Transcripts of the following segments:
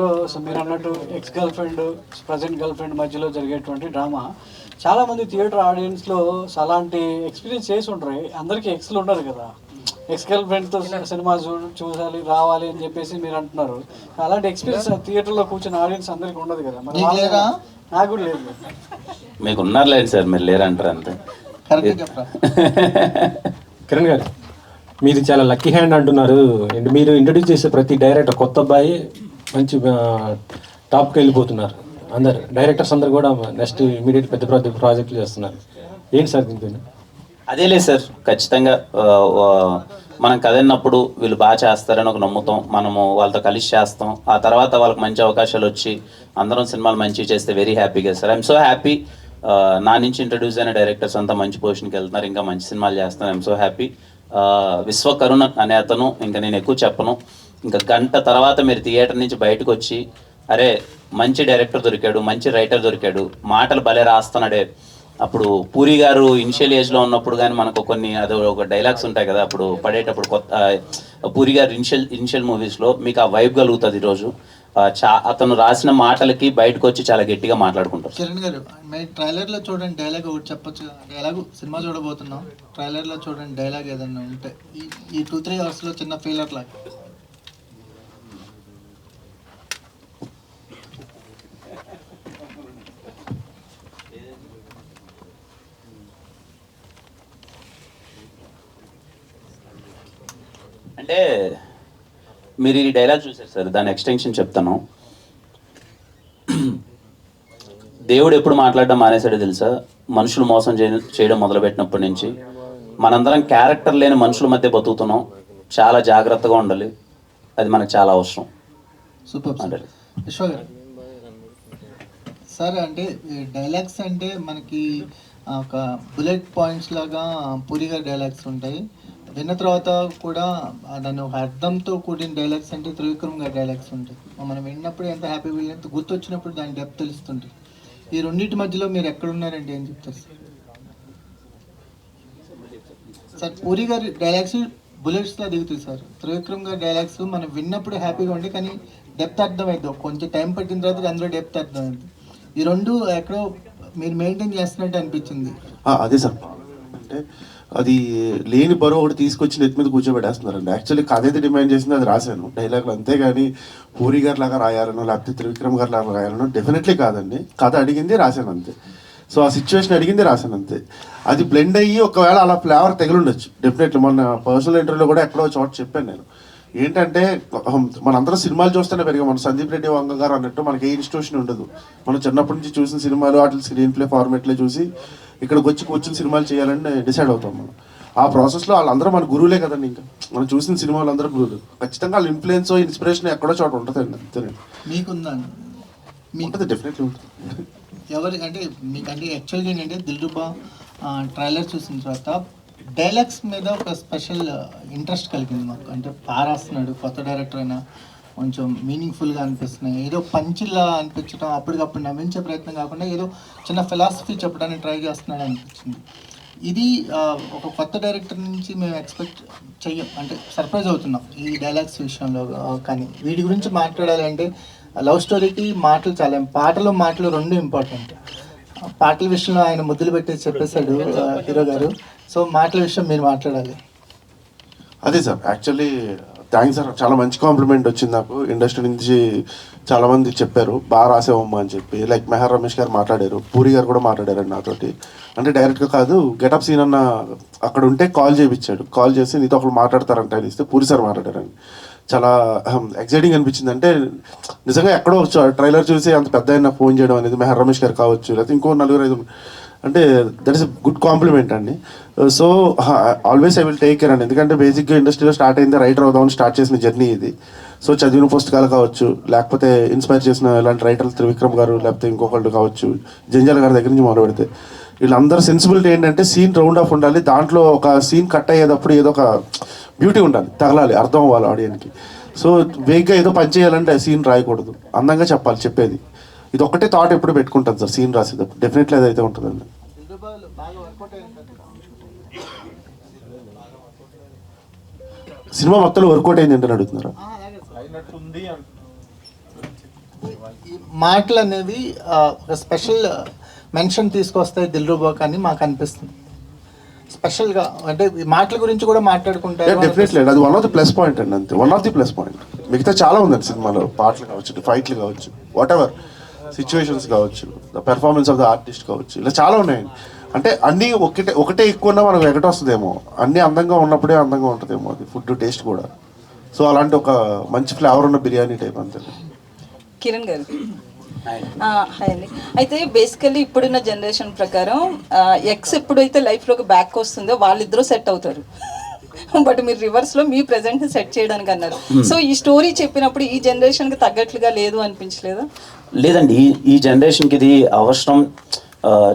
So మీరు అన్నట్టు ex girl friend present girl friend మధ్యలో జరిగేటువంటి డ్రామా చాలామంది థియేటర్ ఆడియన్స్లో అలాంటి ఎక్స్పీరియన్స్ చేసి ఉంటారు. అందరికీ ఎక్స్లు ఉండరు కదా, ఎక్స్ గర్ల్ ఫ్రెండ్తో సినిమా చూసాలి రావాలి అని చెప్పేసి మీరు అంటున్నారు. అలాంటి ఎక్స్పీరియన్స్ థియేటర్లో కూర్చున్న ఆడియన్స్ అందరికీ ఉండదు కదా. మరి నాకు కూడా లేదు. మీకు ఉన్నారు లేదు సార్, మీరు లేరంటారు అంతే. కిరణ్ గారు, మీది చాలా లక్కీ హ్యాండ్ అంటున్నారు. మీరు ఇంట్రడ్యూస్ చేసే ప్రతి డైరెక్టర్ కొత్త అబ్బాయి మంచి టాప్కి వెళ్ళిపోతున్నారు. అందరు డైరెక్టర్స్ అందరు కూడా నెక్స్ట్ ఇమీడియట్ పెద్ద పెద్ద ప్రాజెక్టులు చేస్తున్నారు. ఏంటి సార్ దీనిపైన? అదేలే సార్, ఖచ్చితంగా మనం కథ విన్నప్పుడు వీళ్ళు బాగా చేస్తారని ఒక నమ్ముతాం. మనము వాళ్ళతో కలిసి చేస్తాం. ఆ తర్వాత వాళ్ళకి మంచి అవకాశాలు వచ్చి అందరం సినిమాలు మంచిగా చేస్తే వెరీ హ్యాపీగా సార్. I'm so happy. నా నుంచి ఇంట్రడ్యూస్ అయిన డైరెక్టర్స్ అంతా మంచి పొజిషన్కి వెళ్తున్నారు, ఇంకా మంచి సినిమాలు చేస్తున్నారు. I'm so happy. విశ్వకరుణ అనే అతను, ఇంకా నేను ఎక్కువ చెప్పను. ఇంకా గంట తర్వాత మీరు థియేటర్ నుంచి బయటకు వచ్చి అరే మంచి డైరెక్టర్ దొరికాడు, మంచి రైటర్ దొరికాడు, మాటలు భలే రాస్తున్నాడే. అప్పుడు పూరి గారు ఇనిషియల్ ఏజ్లో ఉన్నప్పుడు కానీ మనకు కొన్ని అది ఒక డైలాగ్స్ ఉంటాయి కదా, అప్పుడు పడేటప్పుడు కొత్త పూరి గారు ఇనిషియల్ మూవీస్లో మీకు ఆ వైబ్ కలుగుతుంది. ఈరోజు అతను రాసిన మాటలకి బయటకు వచ్చి చాలా గట్టిగా మాట్లాడుకుంటారు. కిరణ్ గారు, మీరు ట్రైలర్లో చూడండి డైలాగ్ ఒకటి చెప్పొచ్చు. డైలాగ్ సినిమా చూడబోతున్నాం, ట్రైలర్లో చూడండి డైలాగ్ ఏదన్నా ఉంటే ఈ 2-3 అవర్స్లో చిన్న ఫీలర్ లాగా. అంటే మీరు ఈ డైలాగ్ చూసారు సార్, దాని ఎక్స్టెన్షన్ చెప్తాను. దేవుడు ఎప్పుడు మాట్లాడడం మానేశాడో తెలుసా? మనుషులు మోసం చేయడం మొదలుపెట్టినప్పటి నుంచి మనందరం క్యారెక్టర్ లేని మనుషుల మధ్య బతుకుతున్నాం. చాలా జాగ్రత్తగా ఉండాలి, అది మనకు చాలా అవసరం. సూపర్ అంటే విశ్వ గారు సార్, అంటే డైలాగ్స్ అంటే మనకి ఒక బుల్లెట్ పాయింట్స్ లాగా పూరి గారి డైలాగ్స్ ఉంటాయి. విన్న తర్వాత కూడా దాని ఒక అర్థంతో కూడిన డైలాగ్స్ అంటే త్రివిక్రమ్ గారి డైలాగ్స్ ఉంటాయి. మనం విన్నప్పుడు ఎంత హ్యాపీ ఫీల్, ఎంత గుర్తొచ్చినప్పుడు దాని డెప్త్ తెలుస్తుంటుంది. ఈ రెండింటి మధ్యలో మీరు ఎక్కడున్నారంటే ఏం చెప్తారు సార్? సార్ పూరి గారి డైలాగ్స్ బుల్లెట్స్లా దిగుతుంది సార్. త్రివిక్రమ్ గారి డైలాగ్స్ మనం విన్నప్పుడు హ్యాపీగా ఉండి కానీ డెప్త్ అర్థమైంది. కొంచెం టైం పట్టిన తర్వాత అందులో డెప్త్ అర్థమైంది. ఈ రెండు ఎక్కడో మీరు మెయింటైన్ చేస్తున్నట్టు అనిపించింది. అదే సార్, అంటే అది లేని బరువు ఒకటి తీసుకొచ్చి నెత్తి మీద కూర్చోబెట్టేస్తున్నారండి. యాక్చువల్లీ కథ అయితే డిమాండ్ చేసింది, అది రాశాను డైలాగ్లు, అంతేగాని పూరి గారి లాగా రాయాలనో లేకపోతే త్రివిక్రమ్ గారి లాగా రాయాలనో డెఫినెట్లీ కాదండి. కథ అడిగింది రాశాను అంతే. సో ఆ సిచ్యువేషన్ అడిగింది రాశాను అంతే. అది బ్లెండ్ అయ్యి ఒకవేళ అలా ఫ్లేవర్ తగిలిండొచ్చు డెఫినెట్లీ. మొన్న పర్సనల్ ఇంటర్వ్యూలో కూడా ఎక్కడో చోట చెప్పాను నేను. ఏంటంటే మనందరం సినిమాలు చూస్తూనే పెరిగాం. మన సందీప్ రెడ్డి వంగ గారు అన్నట్టు మనకి ఏ ఇన్స్టిట్యూషన్ ఉండదు. మనం చిన్నప్పటి నుంచి చూసిన సినిమాలు వాటి స్క్రీన్ ప్లే ఫార్మేట్లే చూసి ఇక్కడికి వచ్చి కూర్చుని సినిమాలు చేయాలని డిసైడ్ అవుతాం మనం. ఆ ప్రాసెస్లో వాళ్ళందరూ మన గురువులే కదండి. ఇంకా మనం చూసిన సినిమాలు అందరూ గురువులు. ఖచ్చితంగా వాళ్ళ ఇన్ఫ్లుయెన్స్ ఇన్స్పిరేషన్ ఎక్కడో చోట ఉంటుందండి, అంతేనండి. మీకుందా? ఉంటుంది, డెఫినెట్లీ ఉంటుంది. ఎవరి అంటే మీకంటే యాక్చువల్గా ఏంటంటే దిల్రుబా ట్రైలర్ చూసిన తర్వాత డైలాగ్స్ మీద ఒక స్పెషల్ ఇంట్రెస్ట్ కలిగింది మాకు. అంటే పారాస్తున్నాడు కొత్త డైరెక్టర్ అయినా కొంచెం మీనింగ్ఫుల్గా అనిపిస్తున్నాయి. ఏదో పంచిలా అనిపించడం, అప్పటికప్పుడు నవ్వించే ప్రయత్నం కాకుండా ఏదో చిన్న ఫిలాసఫీ చెప్పడానికి ట్రై చేస్తున్నాడు అనిపించింది. ఇది ఒక కొత్త డైరెక్టర్ నుంచి మేము ఎక్స్పెక్ట్ చెయ్యం, అంటే సర్ప్రైజ్ అవుతున్నాం ఈ డైలాగ్స్ విషయంలో. కానీ వీటి గురించి మాట్లాడాలి అంటే లవ్ స్టోరీకి మాటలు చాలా, పాటలు మాటలు రెండు ఇంపార్టెంట్. పాటల విషయంలో ఆయన ముద్దులు పెట్టేసి చెప్పేశాడు హీరో గారు. సో మాటల విషయం మీరు మాట్లాడాలి. అదే సార్, యాక్చువల్లీ థ్యాంక్స్ సార్, చాలా మంచి కాంప్లిమెంట్ వచ్చింది నాకు. ఇండస్ట్రీ నుంచి చాలామంది చెప్పారు బాగా రాసేవమ్మా అని చెప్పి. లైక్ మెహర్ రమేష్ గారు మాట్లాడారు, పూరి గారు కూడా మాట్లాడారండి నాతోటి. అంటే డైరెక్ట్గా కాదు, గెటప్ సీన్ అన్న అక్కడ ఉంటే కాల్ చేయించాడు. కాల్ చేసి నీతో ఒకరు మాట్లాడతారంట అని ఇస్తే పూరి సార్ మాట్లాడారండి. చాలా ఎక్సైటింగ్ అనిపించింది. అంటే నిజంగా ఎక్కడో ట్రైలర్ చూసి అంత పెద్ద అయినా ఫోన్ చేయడం అనేది మెహర్ రమేష్ గారు కావచ్చు, లేకపోతే ఇంకో 4-5, అంటే దట్ ఈస్ గుడ్ కాంప్లిమెంట్ అండి. So always I will take care అండి. ఎందుకంటే బేసిక్గా ఇండస్ట్రీలో స్టార్ట్ అయింది రైటర్ అవుదామని స్టార్ట్ చేసిన జర్నీ ఇది. సో చదివిన పుస్తకాలు కావచ్చు, లేకపోతే ఇన్స్పైర్ చేసిన ఇలాంటి రైటర్లు త్రివిక్రమ్ గారు, లేకపోతే ఇంకొకళ్ళు కావచ్చు, జంజాల గారి దగ్గర నుంచి మొదలు పెడితే వీళ్ళందరూ సెన్సిబిలిటీ ఏంటంటే సీన్ రౌండ్ ఆఫ్ ఉండాలి. దాంట్లో ఒక సీన్ కట్ అయ్యేటప్పుడు ఏదో ఒక బ్యూటీ ఉండాలి, తగలాలి, అర్థం అవ్వాలి ఆడియన్కి. సో వేగ్గా ఏదో పని చేయాలంటే సీన్ రాయకూడదు, అందంగా చెప్పాలి చెప్పేది. ఇది ఒక్కటే థాట్ ఎప్పుడు పెట్టుకుంటాను సార్ సీన్ రాసేటప్పుడు. డెఫినెట్లీ అదైతే ఉంటుందండి. సినిమా మొత్తంలో వర్కౌట్ అయింది ఏంటని అడుగుతున్నారా? ఈ మాటలు అనేవి ఒక స్పెషల్ మెన్షన్ తీసుకొస్తాయి దిల్రుబా అని మాకు అనిపిస్తుంది. స్పెషల్గా అంటే ఈ మాటల గురించి కూడా మాట్లాడుకుంటారు. డెఫినెట్లీ అది one of the plus point అండి, అంతే one of the plus point. మిగతా చాలా ఉందండి సినిమాలో, పాటలు కావచ్చు, ఫైట్లు కావచ్చు, వాట్ ఎవర్ సిచ్యువేషన్స్ కావచ్చు, the performance of the artist కావచ్చు, ఇలా చాలా ఉన్నాయండి. అంటే అన్నీ ఒకటే ఎక్కువ ఉన్నా మనకు ఎగట వస్తుందేమో, అన్నీ అందంగా ఉన్నప్పుడే అందంగా ఉంటుందేమో అది ఫుడ్ టేస్ట్ కూడా. సో అలాంటి ఒక మంచి ఫ్లేవర్ ఉన్న బిర్యానీ టైప్ అంతే. కిరణ్ గారు హాయ్ అండి. అయితే బేసికల్లీ ఇప్పుడున్న జనరేషన్ ప్రకారం ఎక్స్ ఎప్పుడైతే లైఫ్లోకి బ్యాక్ వస్తుందో వాళ్ళిద్దరూ సెట్ అవుతారు. బట్ మీరు రివర్స్లో మీ ప్రజెంట్ సెట్ చేయడానికి అన్నారు. సో ఈ స్టోరీ చెప్పినప్పుడు ఈ జనరేషన్కి తగ్గట్లుగా లేదు అనిపించలేదా? లేదండి, ఈ జనరేషన్కి ఇది అవసరం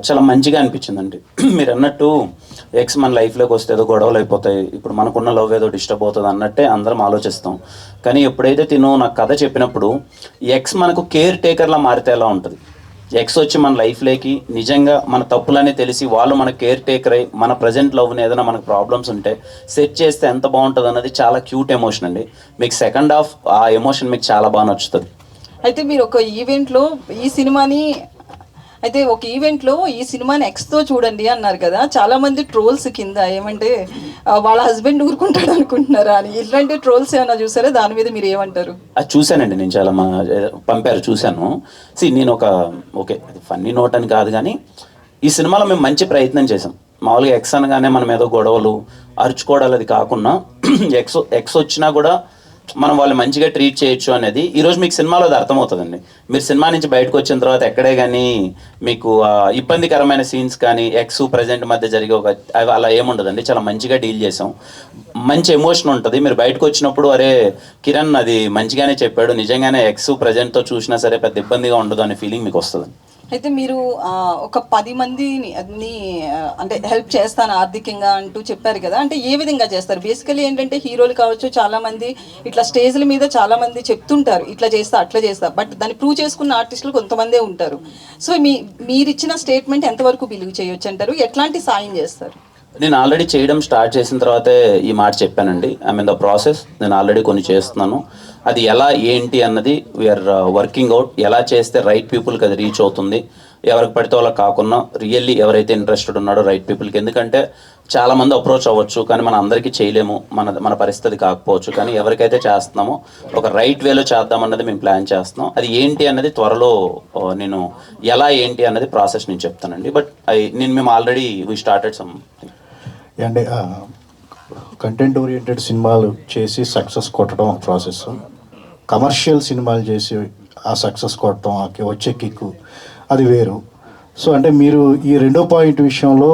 చాలా మంచిగా అనిపించిందండి. మీరు అన్నట్టు ఎక్స్ మన లైఫ్లోకి వస్తే ఏదో గొడవలు అయిపోతాయి, ఇప్పుడు మనకున్న లవ్ ఏదో డిస్టర్బ్ అవుతుంది అన్నట్టే అందరం ఆలోచిస్తాం. కానీ ఎప్పుడైతే తిను నాకు కథ చెప్పినప్పుడు ఎక్స్ మనకు కేర్ టేకర్లా మారితే ఎలా ఉంటుంది, ఎక్స్ వచ్చి మన లైఫ్లోకి నిజంగా మన తప్పులని తెలిసి వాళ్ళు మన కేర్ టేకర్ అయ్యి మన ప్రజెంట్ లవ్ని ఏదైనా మనకు ప్రాబ్లమ్స్ ఉంటే సెట్ చేస్తే ఎంత బాగుంటుంది అన్నది చాలా క్యూట్ ఎమోషన్ అండి. మీకు సెకండ్ హాఫ్ ఆ ఎమోషన్ మీకు చాలా బాగా నచ్చుతుంది. అయితే మీరు ఒక ఈవెంట్లో ఈ సినిమాని ఎక్స్తో చూడండి అన్నారు కదా, చాలా మంది ట్రోల్స్ కింద ఏమంటే వాళ్ళ హస్బెండ్ ఊరుకుంటాడు అనుకుంటున్నారా అని, ఇట్లాంటి ట్రోల్స్ ఏమైనా చూసారా? దాని మీద మీరు ఏమంటారు? అది చూశానండి, నేను చాలా పంపారు చూశాను. నేను ఓకే ఫన్నీ నోట్ అని కాదు, కానీ ఈ సినిమాలో మేము మంచి ప్రయత్నం చేసాం. మామూలుగా ఎక్స్ అనగానే మనం ఏదో గొడవలు అరుచుకోవడాలు అది కాకుండా ఎక్స్ వచ్చినా కూడా మనం వాళ్ళు మంచిగా ట్రీట్ చేయొచ్చు అనేది ఈరోజు మీకు సినిమాలో అది అర్థమవుతుందండి. మీరు సినిమా నుంచి బయటకు వచ్చిన తర్వాత ఎక్కడే కానీ మీకు ఇబ్బందికరమైన సీన్స్ కానీ ఎక్స్ ప్రజెంట్ మధ్య జరిగే అలా ఏముండదండి. చాలా మంచిగా డీల్ చేసాం, మంచి ఎమోషన్ ఉంటుంది. మీరు బయటకు వచ్చినప్పుడు అరే కిరణ్ అది మంచిగానే చెప్పాడు, నిజంగానే ఎక్స్ ప్రజెంట్తో చూసినా సరే పెద్ద ఇబ్బందిగా ఉండదు అనే ఫీలింగ్ మీకు వస్తుంది. అయితే మీరు ఒక 10 మందిని అంటే హెల్ప్ చేస్తాను ఆర్థికంగా అంటూ చెప్పారు కదా, అంటే ఏ విధంగా చేస్తారు? బేసికలీ ఏంటంటే హీరోలు కావచ్చు, చాలామంది ఇట్లా స్టేజ్ల మీద చాలామంది చెప్తుంటారు ఇట్లా చేస్తా అట్లా చేస్తా, బట్ దాన్ని ప్రూవ్ చేసుకున్న ఆర్టిస్టులు కొంతమందే ఉంటారు. సో మీరిచ్చిన స్టేట్మెంట్ ఎంతవరకు బిలీవ్ చేయొచ్చు అంటారు? ఎట్లాంటి సాయం చేస్తారు? నేను ఆల్రెడీ చేయడం స్టార్ట్ చేసిన తర్వాతే ఈ మాట చెప్పానండి. I mean the process. నేను ఆల్రెడీ కొన్ని చేస్తున్నాను, అది ఎలా ఏంటి అన్నది వీఆర్ వర్కింగ్ అవుట్. ఎలా చేస్తే రైట్ పీపుల్కి అది రీచ్ అవుతుంది, ఎవరికి పడితే వాళ్ళకి కాకుండా రియల్లీ ఎవరైతే ఇంట్రెస్టెడ్ ఉన్నాడో రైట్ పీపుల్కి. ఎందుకంటే చాలామంది అప్రోచ్ అవ్వచ్చు, కానీ మనం అందరికీ చేయలేము, మన పరిస్థితి కాకపోవచ్చు. కానీ ఎవరికైతే చేస్తున్నామో ఒక రైట్ వేలో చేద్దామన్నది మేము ప్లాన్ చేస్తున్నాం. అది ఏంటి అన్నది త్వరలో నేను ఎలా ఏంటి అన్నది ప్రాసెస్ నేను చెప్తానండి. బట్ మేము ఆల్రెడీ వీ స్టార్టెడ్ సమ్ అంటే కంటెంట్ ఓరియంటెడ్ సినిమాలు చేసి సక్సెస్ కొట్టడం ప్రాసెస్, కమర్షియల్ సినిమాలు చేసి ఆ సక్సెస్ కొట్టడం వచ్చే కిక్కు అది వేరు. సో అంటే మీరు ఈ రెండో పాయింట్ విషయంలో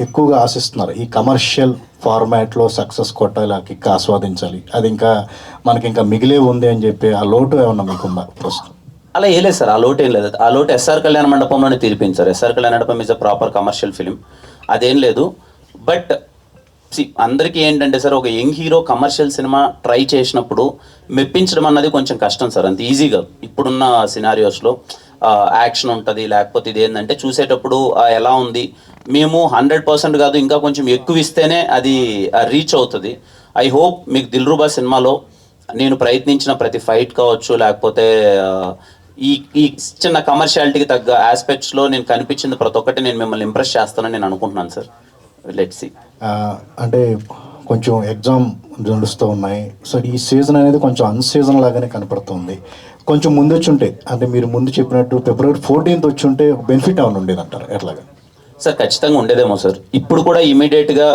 ఎక్కువగా ఆశిస్తున్నారు, ఈ కమర్షియల్ ఫార్మాట్లో సక్సెస్ కొట్టాలి, ఆ కిక్ ఆస్వాదించాలి, అది ఇంకా మనకి ఇంకా మిగిలే ఉంది అని చెప్పి ఆ లోటు ఏమన్నా మీకుందా ప్రస్తుతం? అలా ఏం లేదు సార్, ఆ లోటు ఏం లేదు. ఆ లోటు ఎస్ఆర్ కళ్యాణ మండపంలోనే తీరిపోయింది సార్. ఎస్ఆర్ కళ్యాణ మండపం is a proper commercial film, అదేం లేదు. బట్ అందరికీ ఏంటంటే సార్, ఒక young hero commercial cinema try చేసినప్పుడు మెప్పించడం అన్నది కొంచెం కష్టం సార్, అంత ఈజీగా. ఇప్పుడున్న సినారియోస్లో యాక్షన్ ఉంటుంది, లేకపోతే ఇది ఏంటంటే చూసేటప్పుడు ఎలా ఉంది, మేము 100% కాదు ఇంకా కొంచెం ఎక్కువ ఇస్తేనే అది రీచ్ అవుతుంది. ఐ హోప్ మీకు దిల్రుబా సినిమాలో నేను ప్రయత్నించిన ప్రతి ఫైట్ కావచ్చు, లేకపోతే ఈ చిన్న కమర్షియాలిటీకి తగ్గ ఆస్పెక్ట్స్లో నేను కనిపించింది ప్రతి ఒక్కటి నేను మిమ్మల్ని ఇంప్రెస్ చేస్తానని నేను అనుకుంటున్నాను సార్. Let's see. అంటే కొంచెం ఎగ్జామ్ నడుస్తూ ఉన్నాయి, సో ఈ సీజన్ అనేది కొంచెం అన్సీజన్ లాగానే కనపడుతుంది. కొంచెం ముందు వచ్చి ఉంటే, అంటే మీరు ముందు చెప్పినట్టు February 14th వచ్చి ఉంటే బెనిఫిట్ ఏమైనా ఉండేది అంటారు ఎట్లాగా? సార్ ఖచ్చితంగా ఉండేదేమో సార్. ఇప్పుడు కూడా ఇమీడియట్గా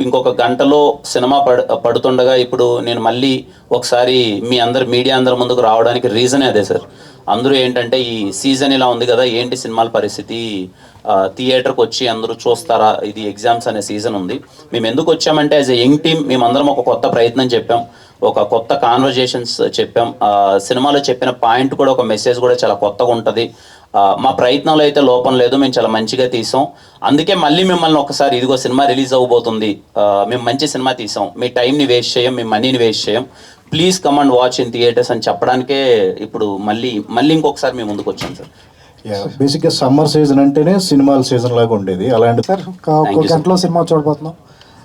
ఇంకొక గంటలో సినిమా పడుతుండగా ఇప్పుడు నేను మళ్ళీ ఒకసారి మీ మీడియా అందరి ముందుకు రావడానికి రీజనే అదే సార్. అందరూ ఏంటంటే ఈ సీజన్ ఇలా ఉంది కదా, ఏంటి సినిమాల పరిస్థితి, థియేటర్కి వచ్చి అందరూ చూస్తారా, ఇది ఎగ్జామ్స్ అనే సీజన్ ఉంది. మేము ఎందుకు వచ్చామంటే యాజ్ ఎ యంగ్ టీమ్ మేమందరం ఒక కొత్త ప్రయత్నం చెప్పాం, ఒక కొత్త కాన్వర్జేషన్స్ చెప్పాం. సినిమాలో చెప్పిన పాయింట్ కూడా ఒక మెసేజ్ కూడా చాలా కొత్తగా ఉంటుంది. మా ప్రయత్నంలో అయితే లోపం లేదు, మేము చాలా మంచిగా తీసాం. అందుకే మళ్ళీ మిమ్మల్ని ఒకసారి ఇదిగో సినిమా రిలీజ్ అవ్వబోతుంది, మేము మంచి సినిమా తీసాం, మీ టైంని వేస్ట్ చేయం, మీ మనీని వేస్ట్ చేయం, please come and watch in theatres అని చెప్పడానికే ఇప్పుడు మళ్ళీ ఇంకొకసారి మేము ముందుకు వచ్చాం సార్. బేసిక్గా సమ్మర్ సీజన్ అంటేనే సినిమాల సీజన్ లాగా ఉండేది, అలాంటి సార్ ఒక గంటలో సినిమా చూడబోతున్నాం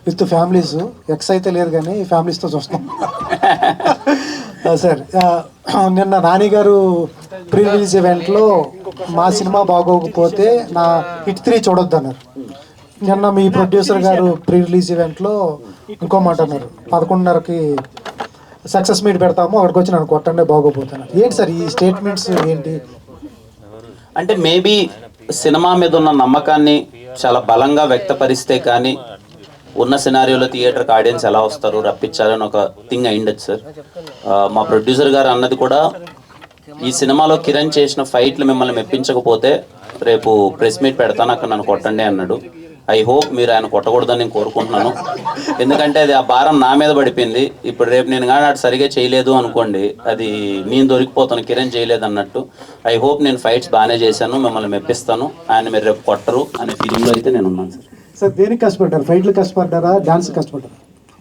విత్ ఫ్యామిలీస్. ఎక్స్ అయితే లేదు కానీ ఫ్యామిలీస్తో చూస్తాం. సార్ నిన్న నాని గారు ప్రీ రిలీజ్ ఈవెంట్లో మా సినిమా బాగోకపోతే నా హిట్ 3 చూడొద్దు అన్నారు. నిన్న మీ ప్రొడ్యూసర్ గారు ప్రీ రిలీజ్ ఈవెంట్లో ఇంకో మాట అన్నారు, 11:30కి సక్సెస్ మీట్ పెడతాము, అక్కడికి వచ్చి నన్ను కొట్టండి బాగోపోతాను. ఏంటి సార్ ఈ స్టేట్మెంట్స్ ఏంటి? అంటే మేబీ సినిమా మీద ఉన్న నమ్మకాన్ని చాలా బలంగా వ్యక్తపరిస్తే కానీ ఉన్న సినారియోలో థియేటర్కి ఆడియన్స్ ఎలా వస్తారు రప్పించాలని ఒక థింగ్ అయిండొచ్చు సార్. మా ప్రొడ్యూసర్ గారు అన్నది కూడా ఈ సినిమాలో కిరణ్ చేసిన ఫైట్లు మిమ్మల్ని మెప్పించకపోతే రేపు ప్రెస్ మీట్ పెడతాను, అక్కడ నన్ను కొట్టండి అన్నాడు. ఐ హోప్ మీరు ఆయన కొట్టకూడదని నేను కోరుకుంటున్నాను. ఎందుకంటే అది ఆ భారం నా మీద పడిపోయింది. ఇప్పుడు రేపు నేను కానీ అటు సరిగా చేయలేదు అనుకోండి, అది నేను దొరికిపోతాను కిరణ్ చేయలేదు అన్నట్టు. ఐ హోప్ నేను ఫైట్స్ బాగానే చేశాను, మిమ్మల్ని మెప్పిస్తాను, ఆయన మీరు రేపు కొట్టరు అనే ఫీలింగ్లో అయితే నేను ఉన్నాను సార్. సార్ దేనికి కష్టపడ్డారు? ఫైట్లు కష్టపడ్డారా, డాన్స్ కష్టపడ్డారా,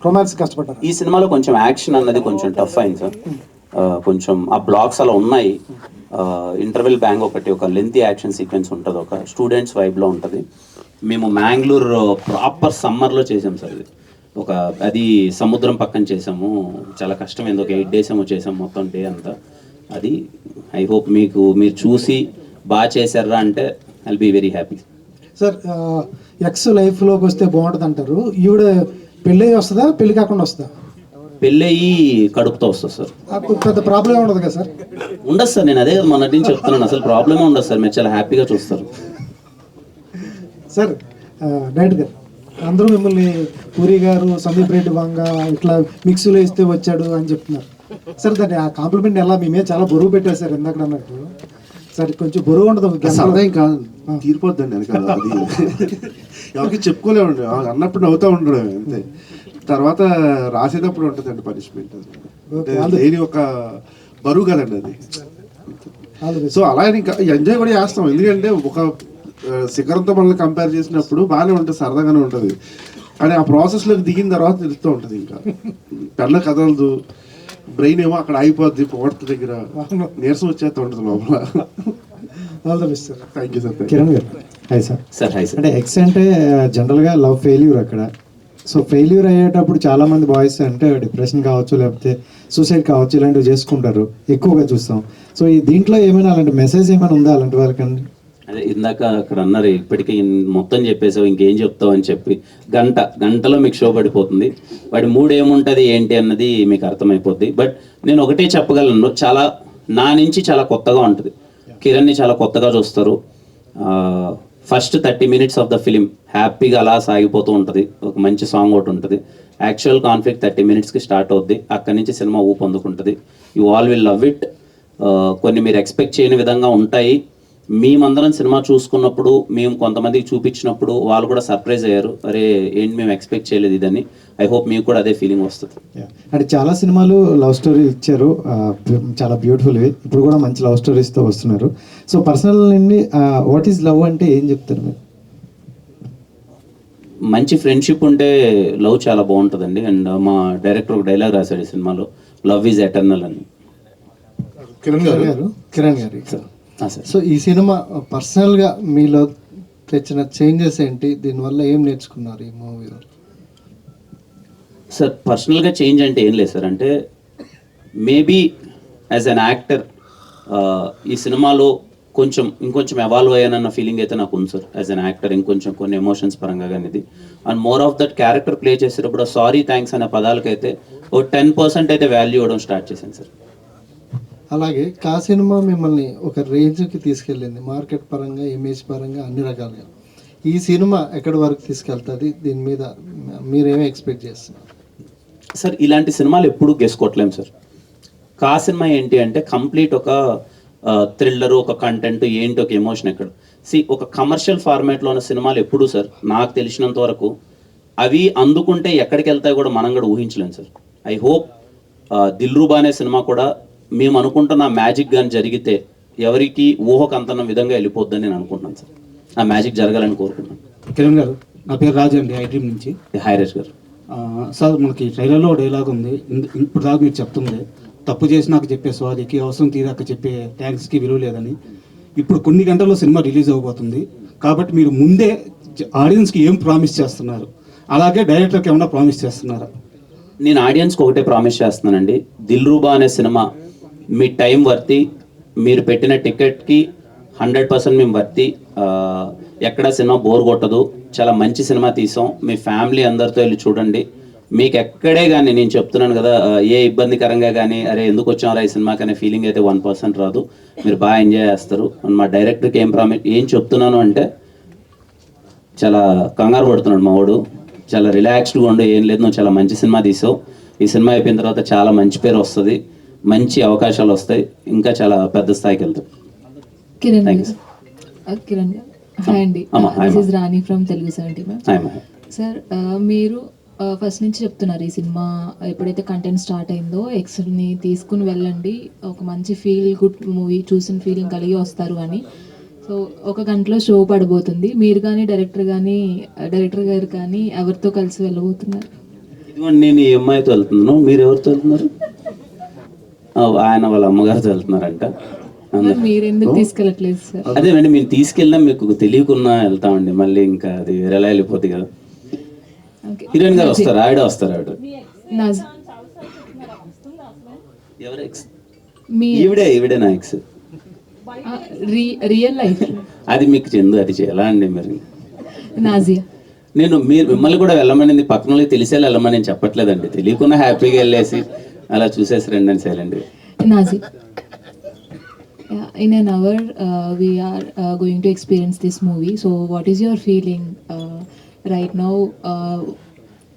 రొమాన్స్ కష్టపడ్డారా? ఈ సినిమాలో కొంచెం యాక్షన్ అన్నది కొంచెం టఫ్ అయింది సార్. కొంచెం ఆ బ్లాక్స్ అలా ఉన్నాయి. ఇంటర్వెల్ బ్యాంగ్ ఒకటి, ఒక లెంతీ యాక్షన్ సీక్వెన్స్ ఉంటుంది, ఒక స్టూడెంట్స్ వైబ్లో ఉంటుంది. మేము మ్యాంగ్లూరు ప్రాపర్ సమ్మర్లో చేసాం సార్. ఇది ఒక అది సముద్రం పక్కన చేసాము, చాలా కష్టమైంది. ఒక 8 days ఏమో చేసాం మొత్తం డే అంతా. అది ఐ హోప్ మీరు చూసి బాగా చేశారా అంటే I will be very happy. Sir ex లైఫ్లోకి వస్తే బాగుంటుంది అంటారు, ఈవిడ పెళ్ళి వస్తుందా పెళ్లి కాకుండా వస్తుందా? పెళ్ళయి కడుపుతో వస్తుంది సార్. పెద్ద ప్రాబ్లం ఉండదు కదా సార్? ఉండదు సార్, నేను అదే మొన్నటి నుంచి చెప్తున్నాను, అసలు ప్రాబ్లమే ఉండదు సార్, మీరు చాలా హ్యాపీగా చూస్తారు. సార్ డైరెక్ట్ గారు అందరూ మిమ్మల్ని పూరి గారు, సందీప్ రెడ్డి వంగ ఇట్లా మిక్స్లో ఇస్తే వచ్చాడు అని చెప్తున్నారు సార్. దాన్ని ఆ కాంప్లిమెంట్ ఎలా మేమే చాలా బరువు పెట్టారు సార్ ఇందాక అన్నట్టు. సార్ కొంచెం బరువు ఉండదు, సరదాం కాదు, తీరిపోద్దండి అది కాదు. అది ఎవరికి చెప్పుకోలేమండి, అన్నప్పుడు నవ్వుతూ ఉండడం అంతే. తర్వాత రాసేటప్పుడు ఉంటుందండి పనిష్మెంట్. అది ఒక బరువు కదండి అది. సో అలా ఇంకా ఎంజాయ్ కూడా చేస్తాం, ఎందుకంటే ఒక శిఖరంతో మనల్ని కంపేర్ చేసినప్పుడు బాగానే ఉంటుంది, సరదాగానే ఉంటుంది. కానీ ఆ ప్రాసెస్లోకి దిగిన తర్వాత తెలుస్తూ ఉంటుంది, ఇంకా పెళ్ళ కదలదు, బ్రెయిన్ ఏమో అక్కడ అయిపోద్ది, పొగడ్త దగ్గర నీరసం వచ్చేస్తూ ఉంటుంది లోపల. All the best sir. Thank you sir. Kiran గారు hi sir. Sir hi sir. అంటే ఎక్స్ అంటే జనరల్గా లవ్ ఫెయిల్యూర్ అక్కడ. సో ఫెయిల్యూర్ అయ్యేటప్పుడు చాలామంది బాయ్స్ అంటే డిప్రెషన్ కావచ్చు, లేకపోతే సూసైడ్ కావచ్చు, ఇలాంటివి చేసుకుంటారు, ఎక్కువగా చూస్తాం. సో ఈ దీంట్లో ఏమైనా అలాంటి మెసేజ్ ఏమైనా ఉందా అలాంటి వాళ్ళకండి? అదే ఇందాక అక్కడ అన్నారు, ఇప్పటికీ మొత్తం చెప్పేసావు ఇంకేం చెప్తావు అని చెప్పి. గంటలో మీకు షో పడిపోతుంది, వాడి మూడు ఏముంటుంది ఏంటి అన్నది మీకు అర్థమైపోద్ది. బట్ నేను ఒకటే చెప్పగలను, చాలా నా నుంచి చాలా కొత్తగా ఉంటుంది. కిరణ్ని చాలా కొత్తగా చూస్తారు. First 30 minutes of the film హ్యాపీగా అలా సాగిపోతూ ఉంటుంది. ఒక మంచి సాంగ్ ఒకటి ఉంటుంది, యాక్చువల్ కాన్ఫ్లిక్ట్ 30 minutesకి స్టార్ట్ అవుద్ది. అక్కడి నుంచి సినిమా ఊపందుకుంటుంది. You all will love it. కొన్ని మీరు ఎక్స్పెక్ట్ చేయని విధంగా ఉంటాయి. మేమందరం సినిమా చూసుకున్నప్పుడు, మేము కొంతమందికి చూపించినప్పుడు వాళ్ళు కూడా సర్ప్రైజ్ అయ్యారు, అరే ఏంటి మేము ఎక్స్పెక్ట్ చేయలేదు ఇదని. ఐ హోప్ మీకు కూడా అదే ఫీలింగ్ వస్తుంది. అంటే చాలా సినిమాలు లవ్ స్టోరీ ఇచ్చారు, చాలా బ్యూటిఫుల్వి. ఇప్పుడు కూడా మంచి లవ్ స్టోరీస్తో వస్తున్నారు. సో పర్సనల్ నుండి వాట్ ఈజ్ లవ్ అంటే ఏం చెప్తారు మీరు? మంచి ఫ్రెండ్షిప్ ఉంటే లవ్ చాలా బాగుంటుందండి. అండ్ మా డైరెక్టర్ ఒక డైలాగ్ రాశాడు ఈ సినిమాలో, లవ్ ఈజ్ ఎటర్నల్ అని. కిరణ్ గారు సార్. సో ఈ సినిమా పర్సనల్గా మీలో తెచ్చిన చేంజెస్ ఏంటి, దీనివల్ల ఏం నేర్చుకున్నారు ఈ మూవీలో? సార్ పర్సనల్గా చేంజ్ అంటే ఏం లేదు సార్. అంటే మేబీ యాజ్ అన్ యాక్టర్ ఈ సినిమాలో ఇంకొంచెం ఎవాల్వ్ అయ్యానన్న ఫీలింగ్ అయితే నాకు ఉంది సార్. యాజ్ అన్ యాక్టర్ ఇంకొంచెం కొన్ని ఎమోషన్స్ పరంగా కానీ ఇది. And more of that character play చేసేటప్పుడు సారీ థ్యాంక్స్ అనే పదాలకైతే ఓ 10% అయితే వాల్యూ ఇవ్వడం స్టార్ట్ చేశాను సార్. అలాగే కా సినిమా మిమ్మల్ని ఒక రేంజ్కి తీసుకెళ్ళింది, మార్కెట్ పరంగా, ఇమేజ్ పరంగా, అన్ని రకాలుగా. ఈ సినిమా ఎక్కడి వరకు తీసుకెళ్తుంది, దీని మీద మీరేమీ ఎక్స్పెక్ట్ చేస్తున్నారు? సార్ ఇలాంటి సినిమాలు ఎప్పుడు గెసుకోవట్లేము సార్. కా సినిమా ఏంటి అంటే కంప్లీట్ ఒక థ్రిల్లరు, ఒక కంటెంట్ ఏంటి, ఒక ఎమోషన్ ఎక్కడ. ఒక కమర్షియల్ ఫార్మాట్లో ఉన్న సినిమాలు ఎప్పుడు సార్ నాకు తెలిసినంత వరకు అవి అందుకుంటే ఎక్కడికి వెళ్తాయో కూడా మనం కూడా ఊహించలేము సార్. ఐ హోప్ దిల్రూబా అనే సినిమా కూడా మేము అనుకుంటున్న మ్యాజిక్ కానీ జరిగితే ఎవరికి ఊహకు అంతన్న విధంగా వెళ్ళిపోద్దని నేను అనుకుంటున్నాను సార్. ఆ మ్యాజిక్ జరగాలని కోరుకుంటున్నాను. కిరణ్ గారు, నా పేరు రాజు అండి, ఐ డ్రీమ్ నుంచి. హైరేష్ గారు. సార్ మనకి ట్రైలర్లో డైలాగ్ ఉంది, ఇప్పుడు దాకా మీరు చెప్తుంది, తప్పు చేసి నాకు చెప్పే స్వాదికి అవసరం తీరాక చెప్పే థ్యాంక్స్కి విలువ లేదని. ఇప్పుడు కొన్ని గంటల్లో సినిమా రిలీజ్ అవబోతుంది కాబట్టి మీరు ముందే ఆడియన్స్కి ఏం ప్రామిస్ చేస్తున్నారు, అలాగే డైరెక్టర్కి ఏమైనా ప్రామిస్ చేస్తున్నారా? నేను ఆడియన్స్కి ఒకటే ప్రామిస్ చేస్తున్నానండి, దిల్రూబా అనే సినిమా మీ టైం వర్తి, మీరు పెట్టిన టికెట్కి 100% మేము వర్తి. ఎక్కడ సినిమా బోర్ కొట్టదు, చాలా మంచి సినిమా తీసాం, మీ ఫ్యామిలీ అందరితో వెళ్ళి చూడండి. మీకు ఎక్కడే కానీ నేను చెప్తున్నాను కదా, ఏ ఇబ్బందికరంగా కానీ అరే ఎందుకు వచ్చాం ఈ సినిమాకి అనే ఫీలింగ్ అయితే 1% రాదు. మీరు బాగా ఎంజాయ్ చేస్తారు. మా డైరెక్టర్కి ఏం చెప్తున్నాను అంటే, చాలా కంగారు పడుతున్నాడు మా వాడు, చాలా రిలాక్స్డ్గా ఉండు, ఏం లేదు నువ్వు చాలా మంచి సినిమా తీసావు, ఈ సినిమా అయిపోయిన తర్వాత చాలా మంచి పేరు వస్తుంది, మంచి అవకాశాలు వస్తాయి, ఇంకా చాలా పెద్ద స్థాయికి వెళ్తాయి. Kiran Thank you, Kiran hi అండి, this is Rani from Telugu 70 ma'am. Sir మీరు ఫస్ట్ నుంచి చెప్తున్నారు ఈ సినిమా ఎప్పుడైతే కంటెంట్ స్టార్ట్ అయిందో ఎక్స్ని తీసుకుని వెళ్ళండి, ఒక మంచి ఫీల్ గుడ్ మూవీ చూసిన ఫీలింగ్ కలిగి వస్తారు అని. సో 1 గంటలో షో పడబోతుంది, మీరు కానీ డైరెక్టర్ గారు కానీ ఎవరితో కలిసి వెళ్ళబోతున్నారు? ఇదిగోండి నేను ఈ అమ్మాయితో వెళ్తున్నాను, మీరు ఎవరితో వెళ్తున్నారు? ఆయన వాళ్ళ అమ్మగారితో వెళ్తున్నారంట. మీరు ఎందుకు తీసుకెళ్ళట్లేదు సార్? అదేనండి, మేము తీసుకెళ్ళినా మీకు తెలియకున్నా వెళ్తామండి, మళ్ళీ ఇంకా అది వేరేలా వెళ్ళిపోద్ది కదా. హీరోయిన్ గారు వస్తారు, ఆవిడ వస్తారు. ఆవిడ ఎవరు ఎక్స్? ఈవిడే నా ఎక్స్. రియల్ లైఫ్ అది మీకు చెందు, అది ఎలా అండి మరి? నాజియా. నేను మిమ్మల్ని కూడా వెళ్ళమని పక్కన వాళ్ళకి తెలిసేలా వెళ్ళమని నేను చెప్పట్లేదండి, తెలియకుండా హ్యాపీగా వెళ్ళేసి అలా చూసేసి రండి అని silent. Nazi. In an hour, we are going to experience this movie. So, what is your feeling right now?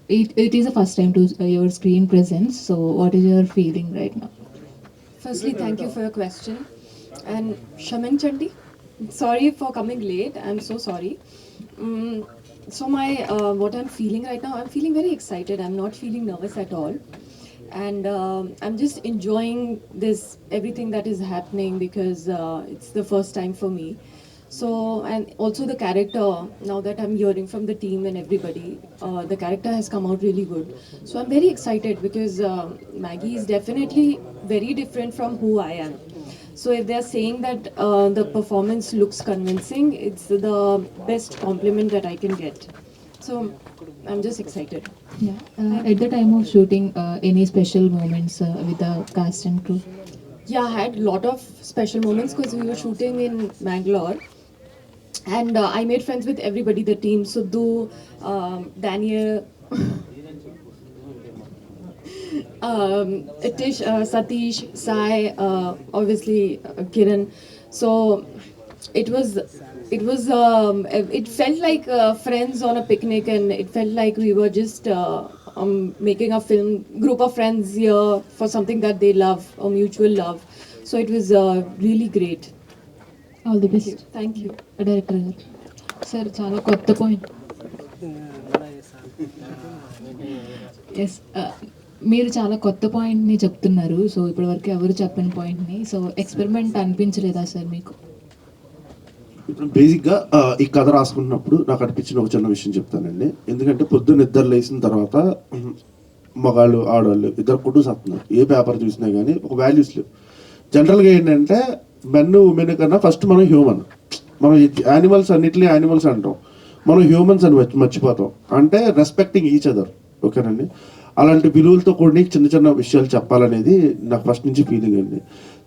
It is the first time to your screen presence. So, what is your feeling right now? Firstly, thank you for your question. And Shaman Chandi, sorry for coming late. I'm so sorry. So, what I'm feeling right now, I'm feeling very excited. I'm not feeling nervous at all. And I'm just enjoying everything that is happening because it's the first time for me. So, and also the character, now that I'm hearing from the team and everybody, the character has come out really good. So I'm very excited because Maggie is definitely very different from who I am. So if they're saying that the performance looks convincing, it's the best compliment that I can get. So I'm just excited. Yeah. At the time of shooting, any special moments with the cast and crew? Yeah, I had a lot of special moments because we were shooting in Bangalore. And I made friends with everybody, the team, Sudhu, Daniel, Itish, Satish, Sai, obviously Kiran. So it felt like friends on a picnic, and it felt like we were just making a film, group of friends here for something that they love, or mutual love. So it was really great. All the best. Thank you. Director garu. Sir, చాలా కొత్త point. Yes, మీరు చాలా కొత్త పాయింట్ని చెప్తున్నారు. So ఇప్పటివరకు ఎవరు చెప్పని పాయింట్ని. సో ఎక్స్పెరిమెంట్ అనిపించలేదా సార్ మీకు? ఇప్పుడు బేసిక్గా ఈ కథ రాసుకున్నప్పుడు నాకు అనిపించిన ఒక చిన్న విషయం చెప్తానండి. ఎందుకంటే పొద్దున్న నిద్ర లేచిన తర్వాత మగాళ్ళు ఆడవాళ్ళు ఇద్దరు కుటుంబ వస్తున్నారు. ఏ పేపర్ చూసినా కానీ ఒక వాల్యూస్ లేవు. జనరల్గా ఏంటంటే మెన్ ఉమెన్ కన్నా ఫస్ట్ మనం హ్యూమన్. మనం యానిమల్స్ అన్నిటినీ యానిమల్స్ అంటాం, మనం హ్యూమన్స్ అని మర్చిపోతాం. అంటే రెస్పెక్టింగ్ ఈచ్ అదర్. ఓకేనండి, అలాంటి విలువలతో కూడిన చిన్న చిన్న విషయాలు చెప్పాలనేది నాకు ఫస్ట్ నుంచి ఫీలింగ్ అండి.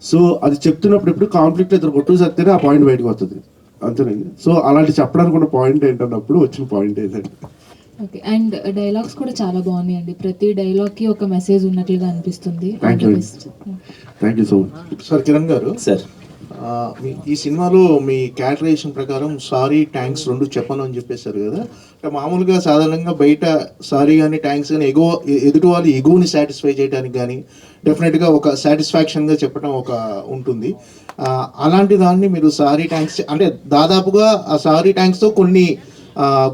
సో అది చెప్తున్నప్పుడు ఇప్పుడు కాన్ఫ్లిక్ట్ ఇద్దరు కొట్టు సత్తేనే ఆ పాయింట్ బయటకు వస్తుంది, అంతేనండి. సో అలాంటి చెప్పడానికి ఉన్న పాయింట్ ఏంటన్నప్పుడు వచ్చిన పాయింట్ ఏదండి. ఓకే, అండ్ డైలాగ్స్ కూడా చాలా బాగున్నాయి అండి. ప్రతి డైలాగ్కి ఒక మెసేజ్ ఉన్నట్లుగా అనిపిస్తుంది. Thank you so much. Sir Kiran గారు, సార్ ఈ సినిమాలో మీ క్యారెక్టరైజేషన్ ప్రకారం సారీ థ్యాంక్స్ రెండు చెప్పను అని చెప్పేశారు కదా. అంటే మామూలుగా సాధారణంగా బయట సారీ కానీ థ్యాంక్స్ కానీ ఎదుటి వాళ్ళు ఎగోని సాటిస్ఫై చేయడానికి కానీ డెఫినెట్గా ఒక సాటిస్ఫాక్షన్గా చెప్పడం ఒక ఉంటుంది. అలాంటి దాన్ని మీరు సారీ థ్యాంక్స్ అంటే దాదాపుగా ఆ సారీ థ్యాంక్స్తో కొన్ని